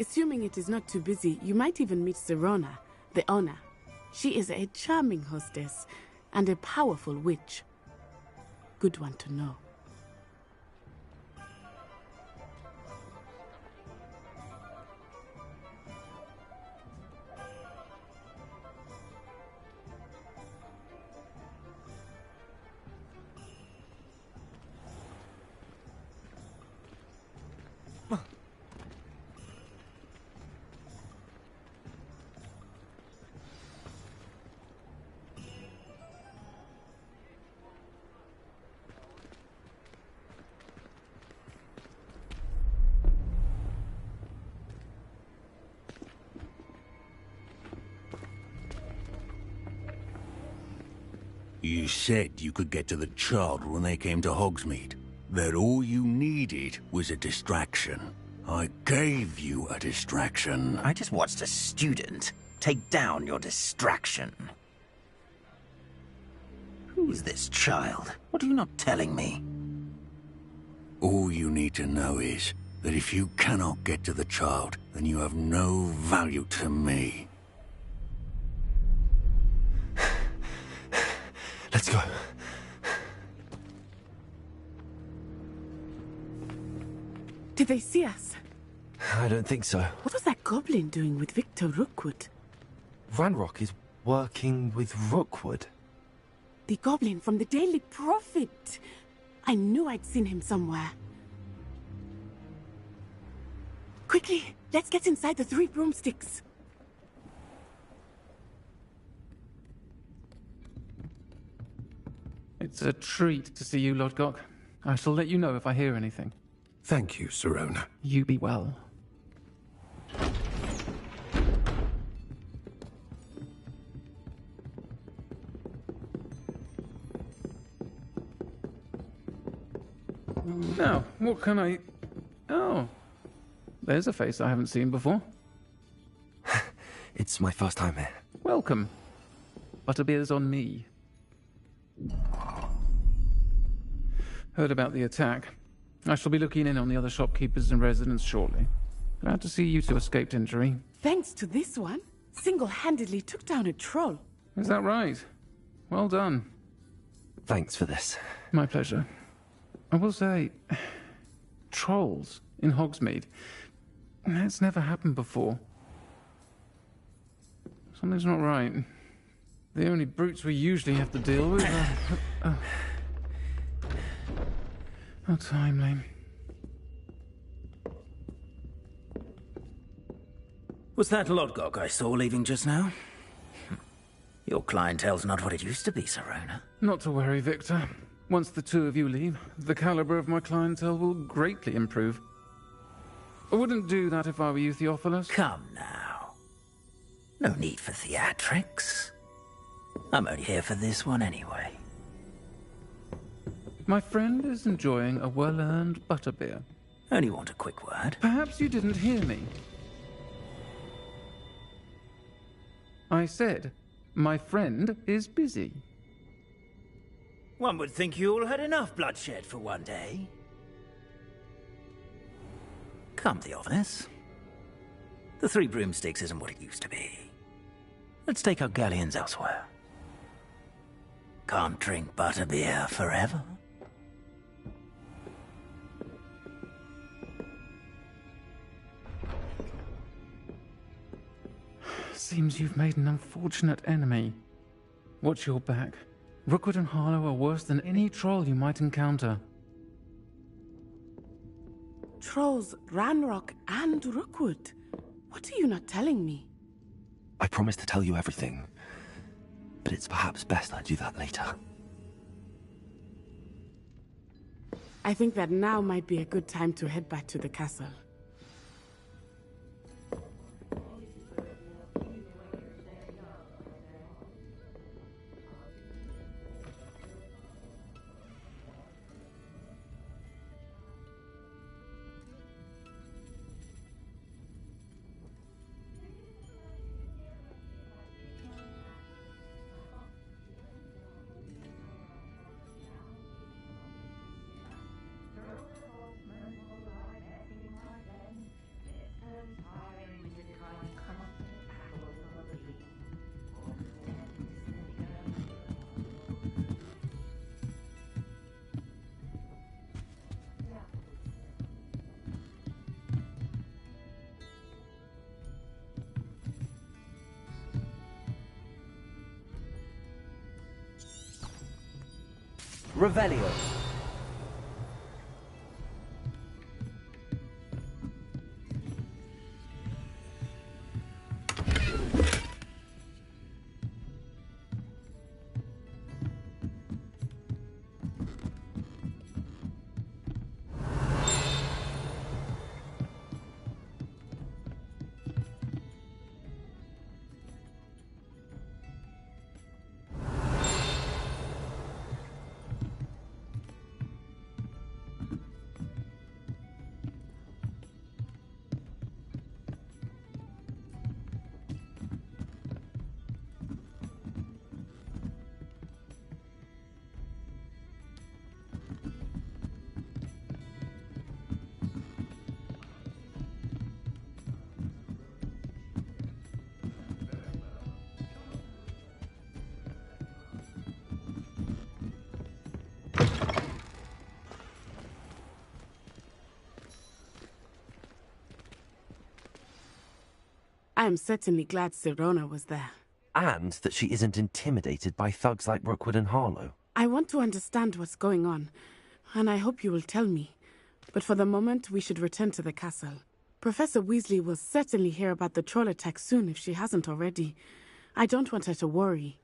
Assuming it is not too busy, you might even meet Sirona, the owner. She is a charming hostess and a powerful witch. Good one to know. You said you could get to the child when they came to Hogsmeade. That all you needed was a distraction. I gave you a distraction. I just watched a student take down your distraction. Who is this child? What are you not telling me? All you need to know is that if you cannot get to the child, then you have no value to me. Let's go. Did they see us? I don't think so. What was that goblin doing with Victor Rookwood? Ranrock is working with Rookwood. The goblin from the Daily Prophet. I knew I'd seen him somewhere. Quickly, let's get inside the 3 broomsticks. It's a treat to see you, Lodgok. I shall let you know if I hear anything. Thank you, Sirona. You be well. Now, what can I... Oh, there's a face I haven't seen before. It's my first time here. Welcome. Butterbeer's on me. Heard about the attack. I shall be looking in on the other shopkeepers and residents shortly. Glad to see you two escaped injury. Thanks to this one, single-handedly took down a troll. Is that right? Well done. Thanks for this. My pleasure. I will say, trolls in Hogsmeade. That's never happened before. Something's not right. The only brutes we usually have to deal with are... How timely. Was that Lodgok I saw leaving just now? Your clientele's not what it used to be, Sirona. Not to worry, Victor. Once the two of you leave, the caliber of my clientele will greatly improve. I wouldn't do that if I were you, Theophilus. Come now. No need for theatrics. I'm only here for this one anyway. My friend is enjoying a well-earned butterbeer. Only want a quick word. Perhaps you didn't hear me. I said, my friend is busy. One would think you all had enough bloodshed for one day. Come, Theophilus. The 3 broomsticks isn't what it used to be. Let's take our galleons elsewhere. Can't drink butterbeer forever. Seems you've made an unfortunate enemy. Watch your back. Rookwood and Harlow are worse than any troll you might encounter. Trolls, Ranrock, and Rookwood. What are you not telling me? I promise to tell you everything, but it's perhaps best I do that later. I think that now might be a good time to head back to the castle. Revelio. I am certainly glad Sirona was there. And that she isn't intimidated by thugs like Rookwood and Harlow. I want to understand what's going on, and I hope you will tell me. But for the moment, we should return to the castle. Professor Weasley will certainly hear about the troll attack soon if she hasn't already. I don't want her to worry.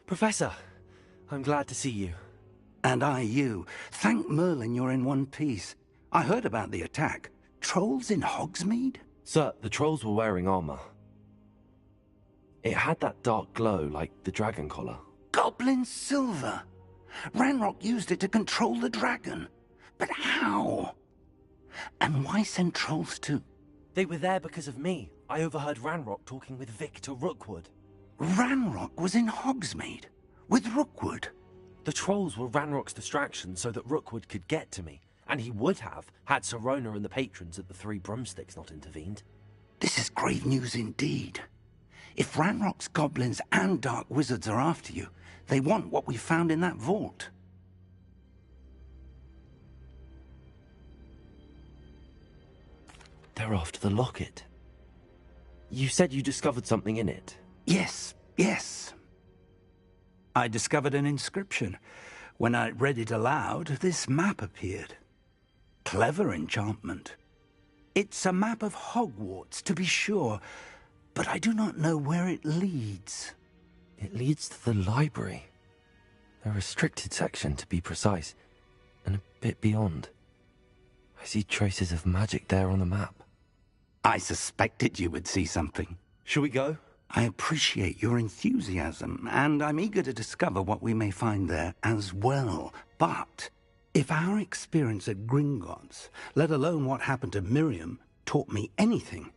Professor, I'm glad to see you. And I you. Thank Merlin you're in one piece. I heard about the attack. Trolls in Hogsmeade? Sir, the trolls were wearing armor. It had that dark glow like the dragon collar. Goblin silver. Ranrock used it to control the dragon. But how? And why send trolls to... They were there because of me. I overheard Ranrock talking with Victor Rookwood. Ranrock was in Hogsmeade? With Rookwood? The trolls were Ranrock's distraction so that Rookwood could get to me. And he would have, had Sirona and the patrons at the Three Broomsticks not intervened. This is grave news indeed. If Ranrock's goblins and dark wizards are after you, they want what we found in that vault. They're after the locket. You said you discovered something in it. Yes. I discovered an inscription. When I read it aloud, this map appeared. Clever enchantment. It's a map of Hogwarts, to be sure, but I do not know where it leads. It leads to the library. The restricted section, to be precise, and a bit beyond. I see traces of magic there on the map. I suspected you would see something. Shall we go? I appreciate your enthusiasm, and I'm eager to discover what we may find there as well. But if our experience at Gringotts, let alone what happened to Miriam, taught me anything,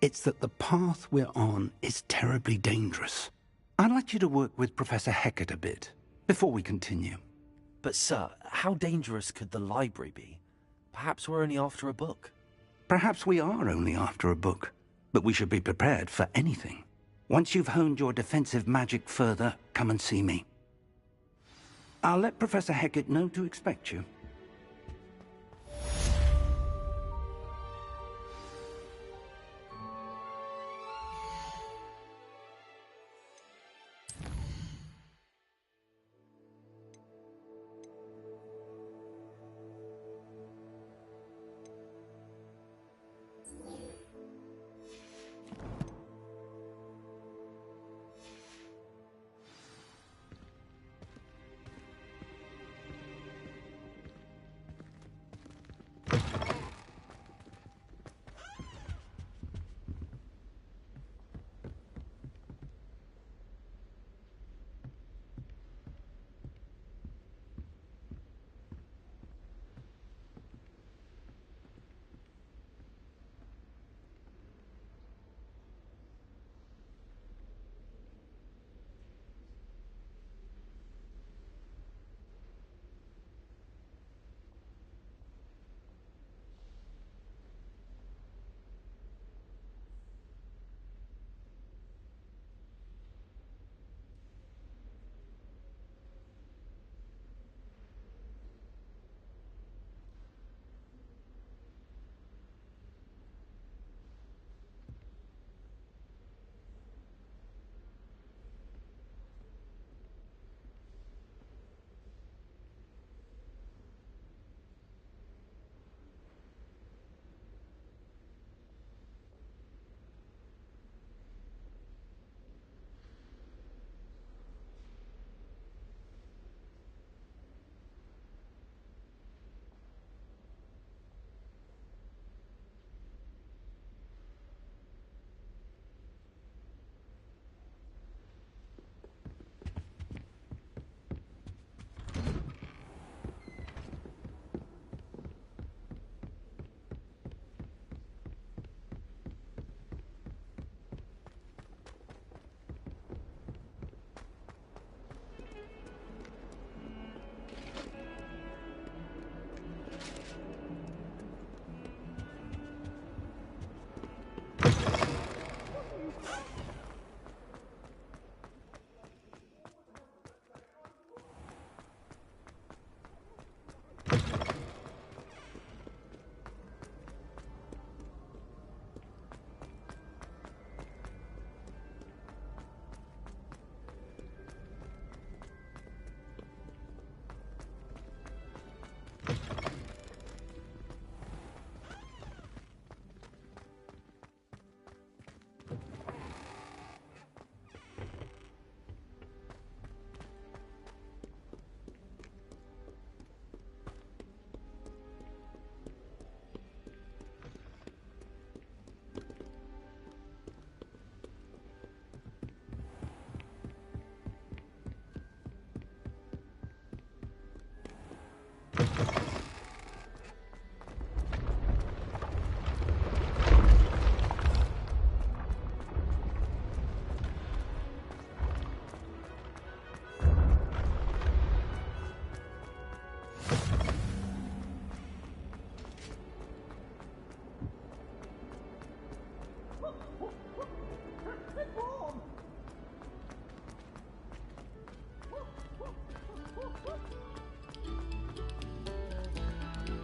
it's that the path we're on is terribly dangerous. I'd like you to work with Professor Hecat a bit, before we continue. But sir, how dangerous could the library be? Perhaps we're only after a book. Perhaps we are only after a book, but we should be prepared for anything. Once you've honed your defensive magic further, come and see me. I'll let Professor Hecat know to expect you.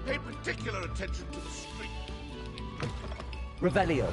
Pay particular attention to the street. Revelio.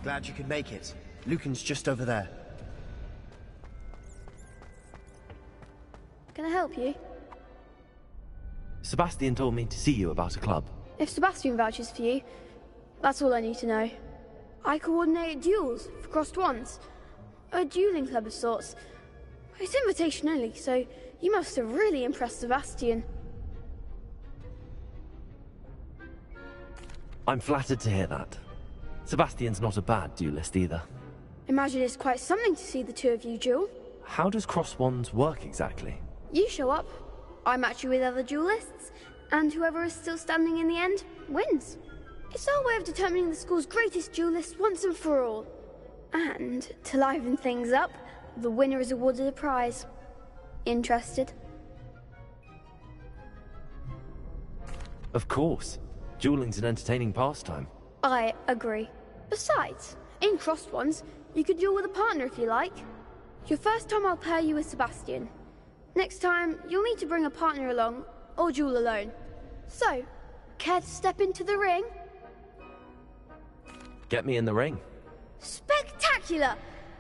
Glad you could make it. Lucan's just over there. Can I help you? Sebastian told me to see you about a club. If Sebastian vouches for you, that's all I need to know. I coordinate duels for crossed wands. A dueling club of sorts. It's invitation only, so you must have really impressed Sebastian. I'm flattered to hear that. Sebastian's not a bad duelist either. Imagine it's quite something to see the two of you duel. How does cross wands work exactly? You show up, I match you with other duelists, and whoever is still standing in the end wins. It's our way of determining the school's greatest duelist once and for all. And to liven things up, the winner is awarded a prize. Interested? Of course. Dueling's an entertaining pastime. I agree. Besides, in crossed ones, you could duel with a partner if you like. Your first time I'll pair you with Sebastian. Next time, you'll need to bring a partner along, or duel alone. So, care to step into the ring? Get me in the ring. Spectacular!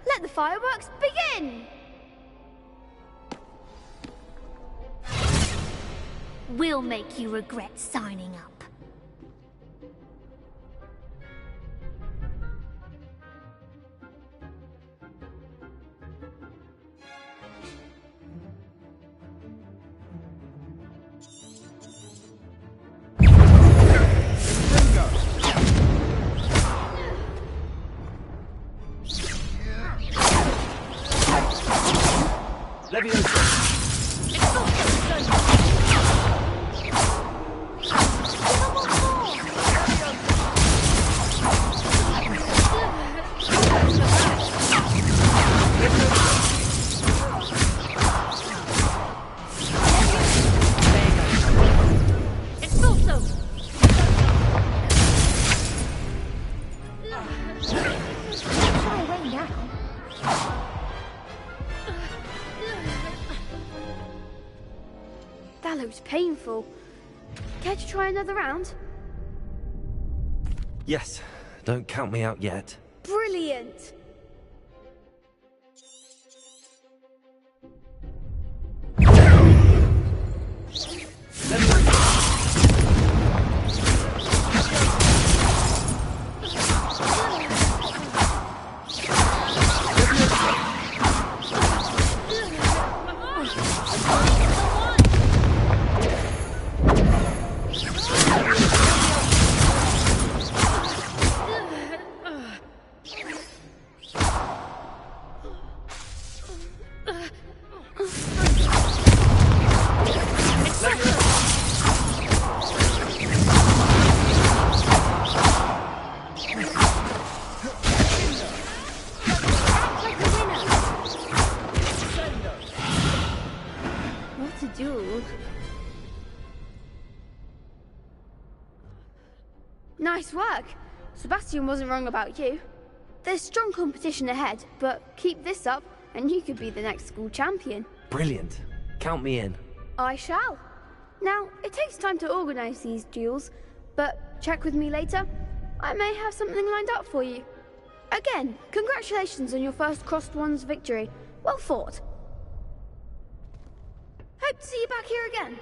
Let the fireworks begin! We'll make you regret signing up. That looks painful. Care to try another round? Yes. Don't count me out yet. Brilliant! Nice work. Sebastian wasn't wrong about you. There's strong competition ahead, but keep this up and you could be the next school champion. Brilliant. Count me in. I shall. Now, it takes time to organise these duels, but check with me later. I may have something lined up for you. Again, congratulations on your first Crossed Ones victory. Well fought. Hope to see you back here again.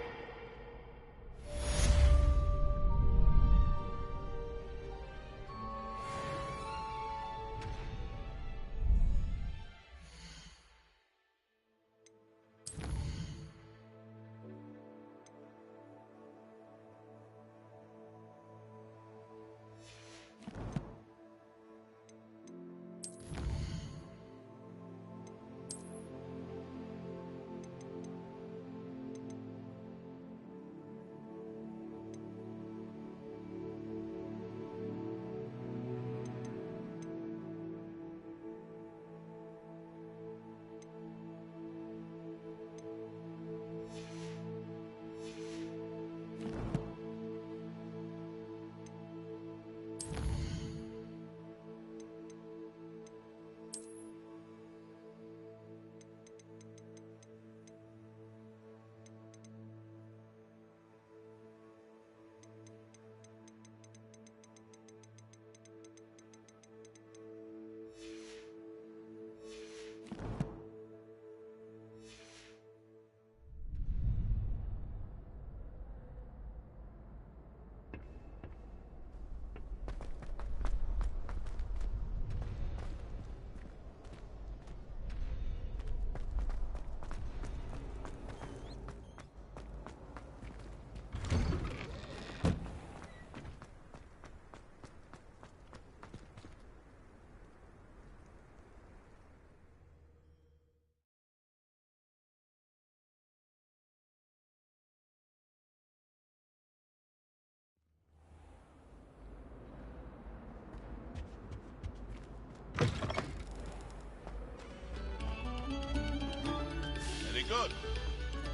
Very good.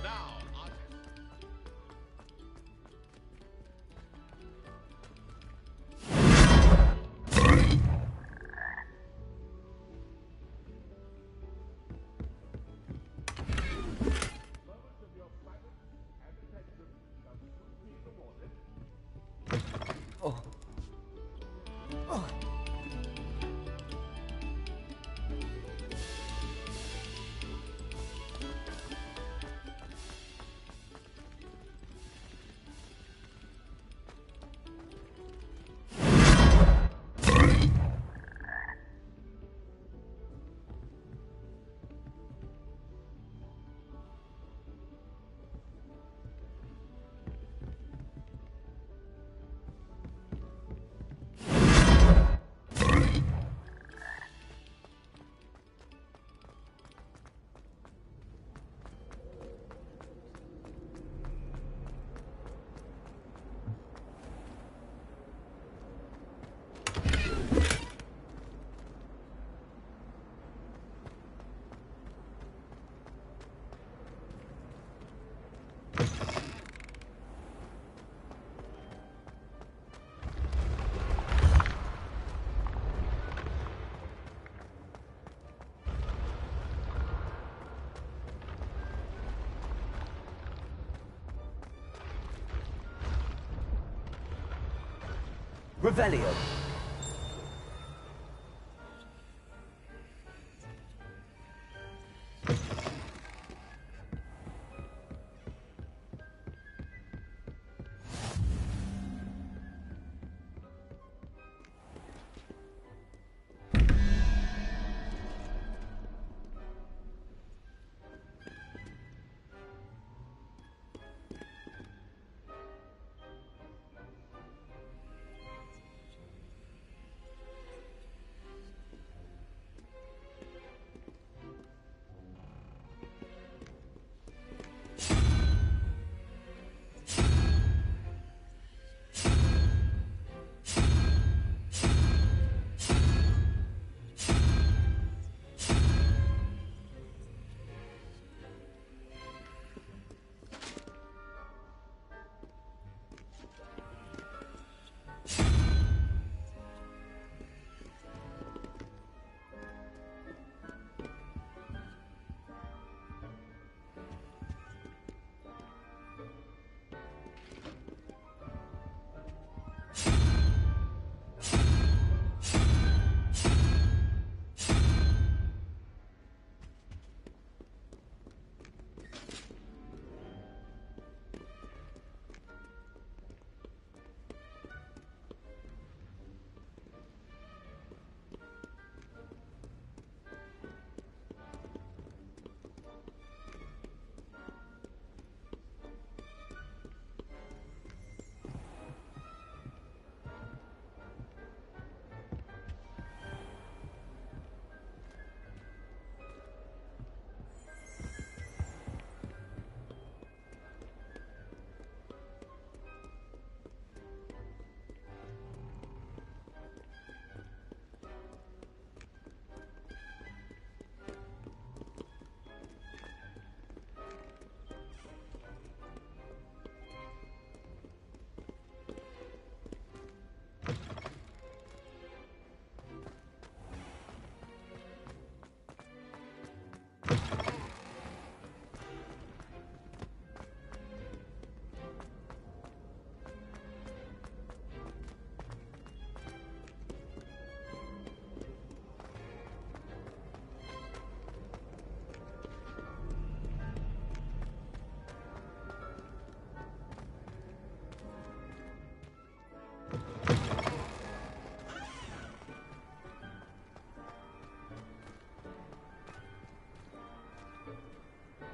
Now, Revelio.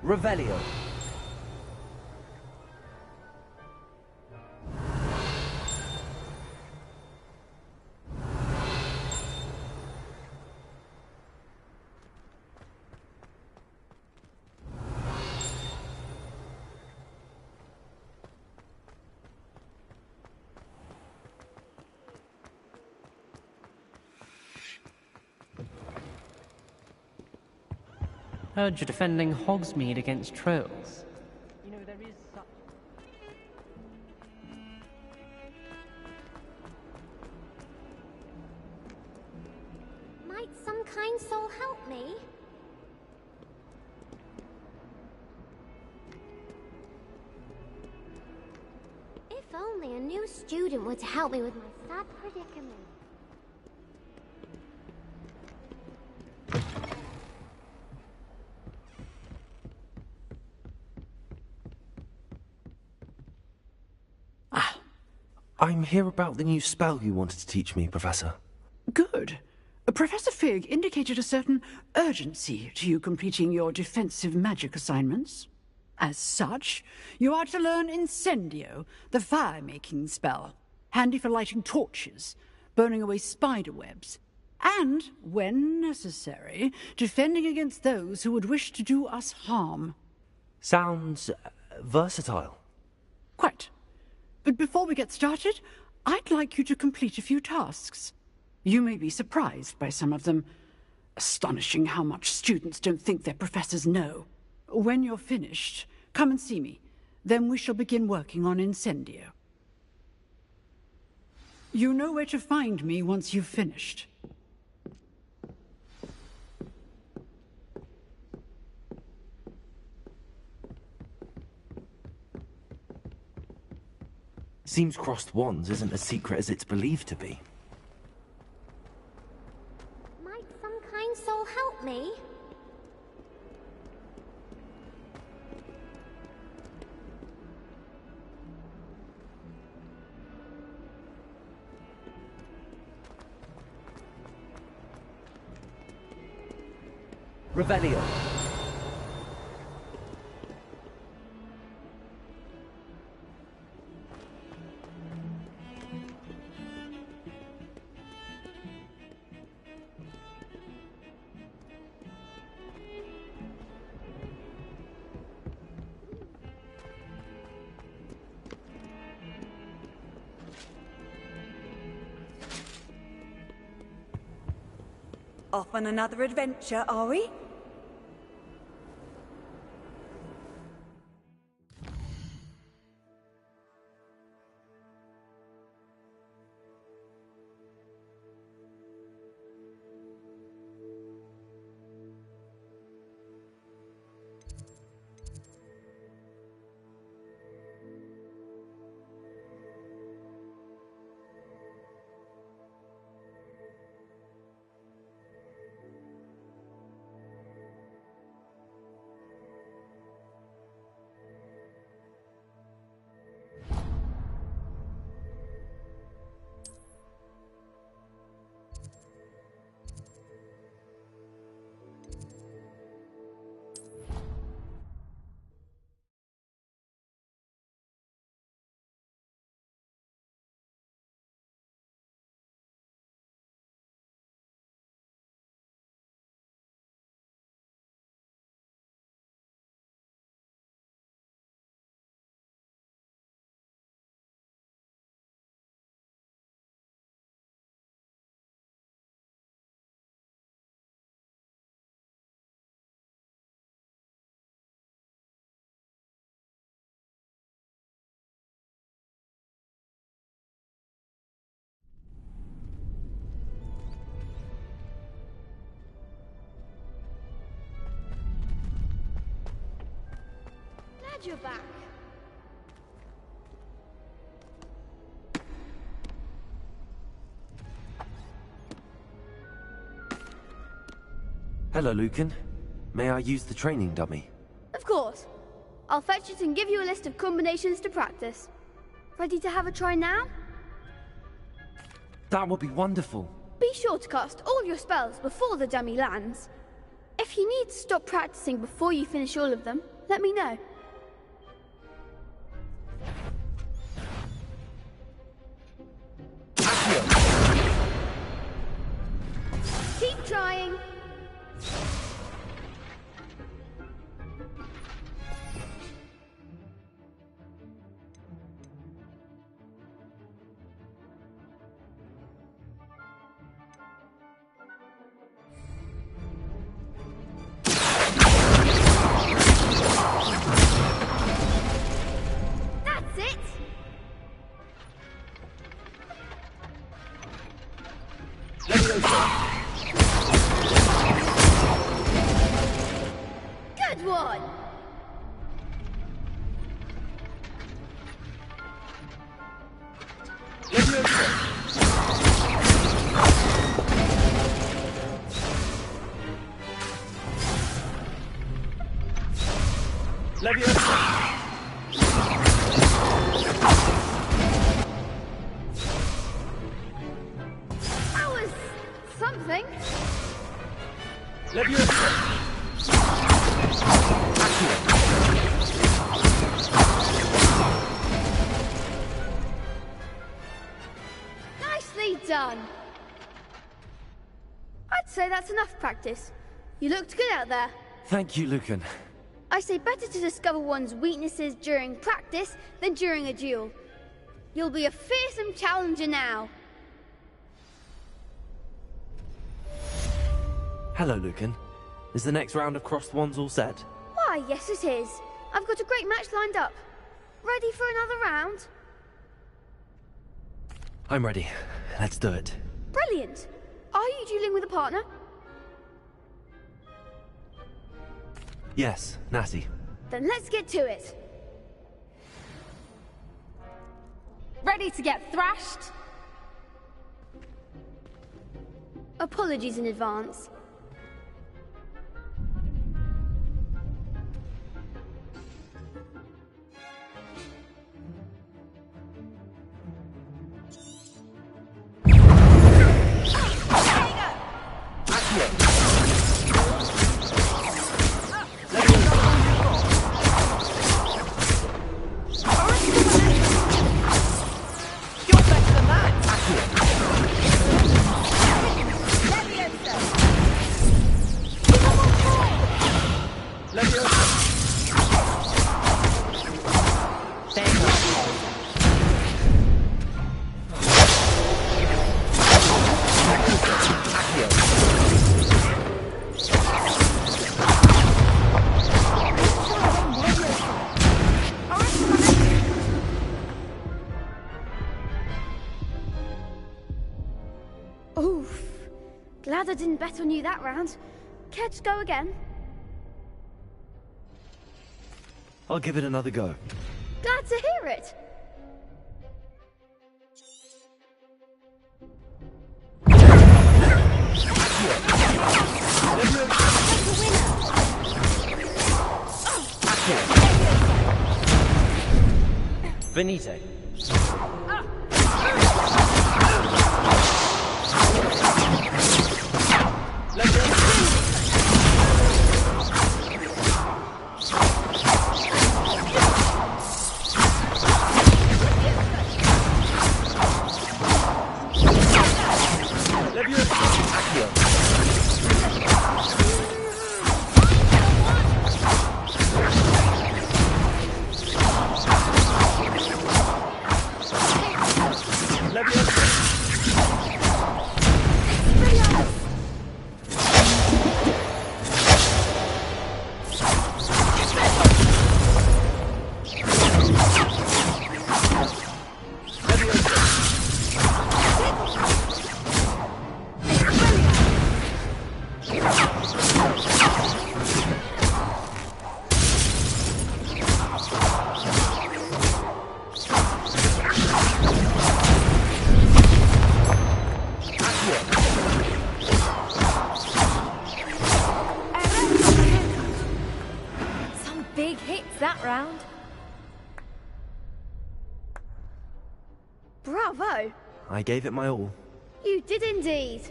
Revelio. Heard you're defending Hogsmeade against trolls. You know, there is such... Might some kind soul help me? If only a new student were to help me with my sad predicament. I'm here about the new spell you wanted to teach me, Professor. Good. Professor Fig indicated a certain urgency to you completing your defensive magic assignments. As such, you are to learn Incendio, the fire-making spell, handy for lighting torches, burning away spider webs, and, when necessary, defending against those who would wish to do us harm. Sounds versatile. Quite. But before we get started, I'd like you to complete a few tasks. You may be surprised by some of them. Astonishing how much students don't think their professors know. When you're finished, come and see me. Then we shall begin working on Incendio. You know where to find me once you've finished. Seems crossed wands isn't as secret as it's believed to be. Might some kind soul help me? Revelio. Off on another adventure, are we? Glad you're back. Hello, Lucan. May I use the training dummy? Of course. I'll fetch it and give you a list of combinations to practice. Ready to have a try now? That would be wonderful. Be sure to cast all your spells before the dummy lands. If you need to stop practicing before you finish all of them, let me know. Keep trying. That's it. Good one. That was something. Nicely done. I'd say that's enough practice. You looked good out there. Thank you, Lucan. I say better to discover one's weaknesses during practice than during a duel. You'll be a fearsome challenger now. Hello, Lucan. Is the next round of crossed wands all set? Why, yes it is. I've got a great match lined up. Ready for another round? I'm ready. Let's do it. Brilliant. Are you dueling with a partner? Yes, Natty. Then let's get to it. Ready to get thrashed? Apologies in advance. Oof. Glad I didn't bet on you that round. Care to go again? I'll give it another go. Glad to hear it. Finito. That round. Bravo! I gave it my all. You did indeed.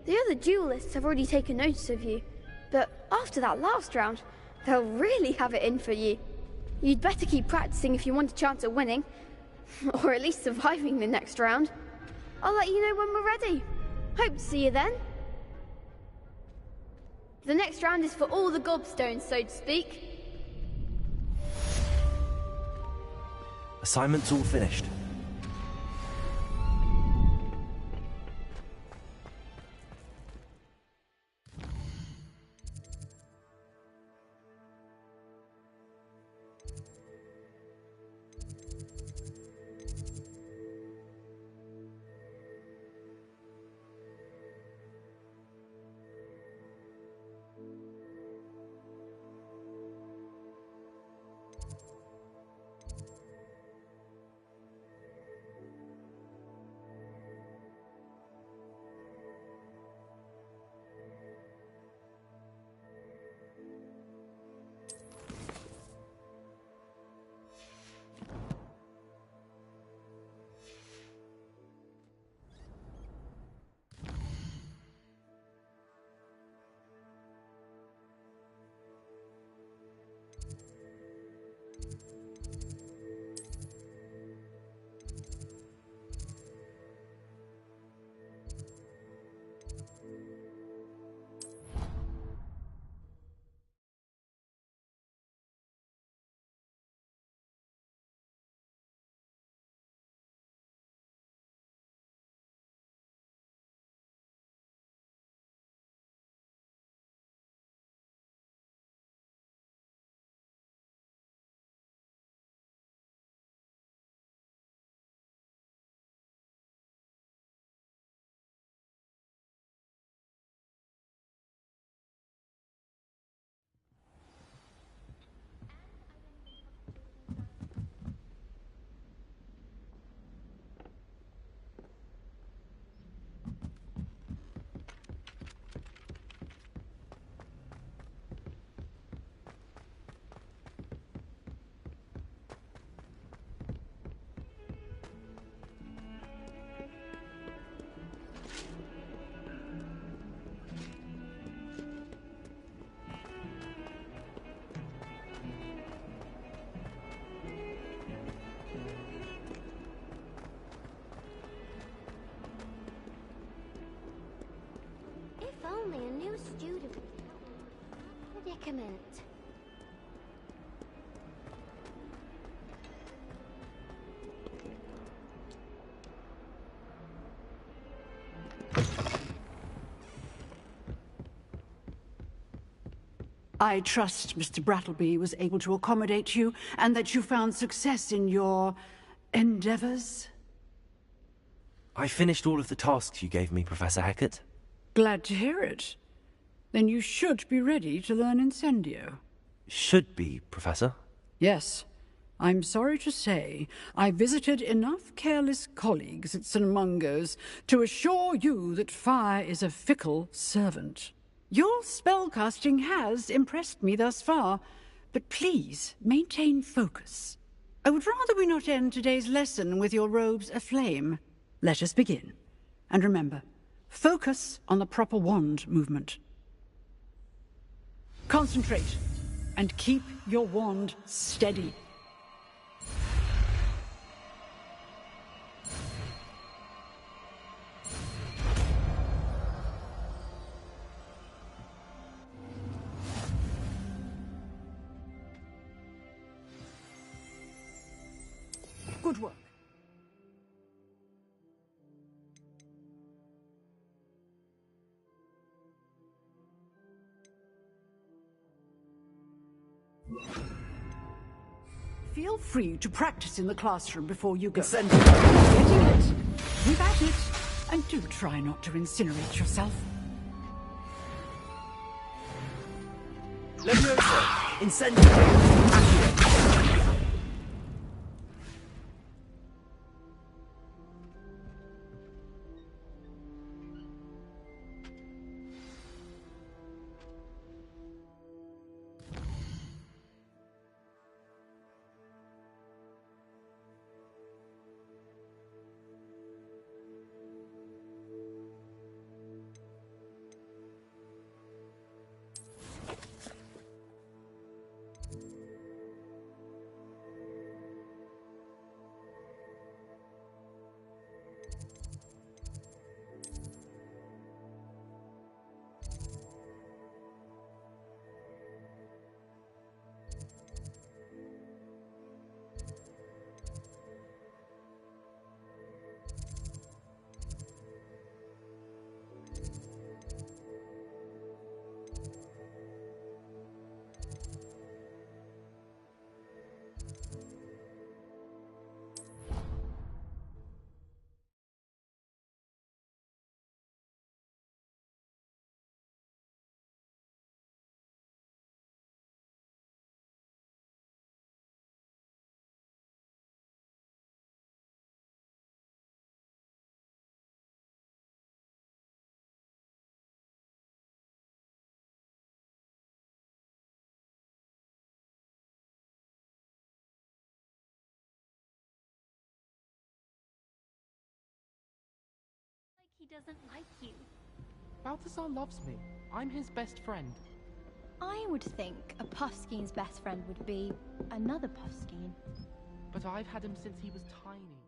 The other duelists have already taken notice of you, but after that last round, They'll really have it in for you. You'd better keep practicing if you want a chance at winning. Or at least surviving the next round. I'll let you know when we're ready. Hope to see you then. The next round is for all the gobstones, so to speak. Assignment's all finished. Only a new student would help me. Predicament. I trust Mr. Brattleby was able to accommodate you, and that you found success in your endeavors. I finished all of the tasks you gave me, Professor Hackett. Glad to hear it. Then you should be ready to learn Incendio. Should be, Professor. Yes. I'm sorry to say, I visited enough careless colleagues at St. Mungo's to assure you that fire is a fickle servant. Your spellcasting has impressed me thus far, but please maintain focus. I would rather we not end today's lesson with your robes aflame. Let us begin. And remember, focus on the proper wand movement. Concentrate, and keep your wand steady. Good work. Feel free to practice in the classroom before you go. Getting it. Keep at it. And do try not to incinerate yourself. Leviosa! Incendio! Accurate! doesn't like you. Balthazar loves me. I'm his best friend. I would think a Puffskeen's best friend would be another Puffskeen. But I've had him since he was tiny.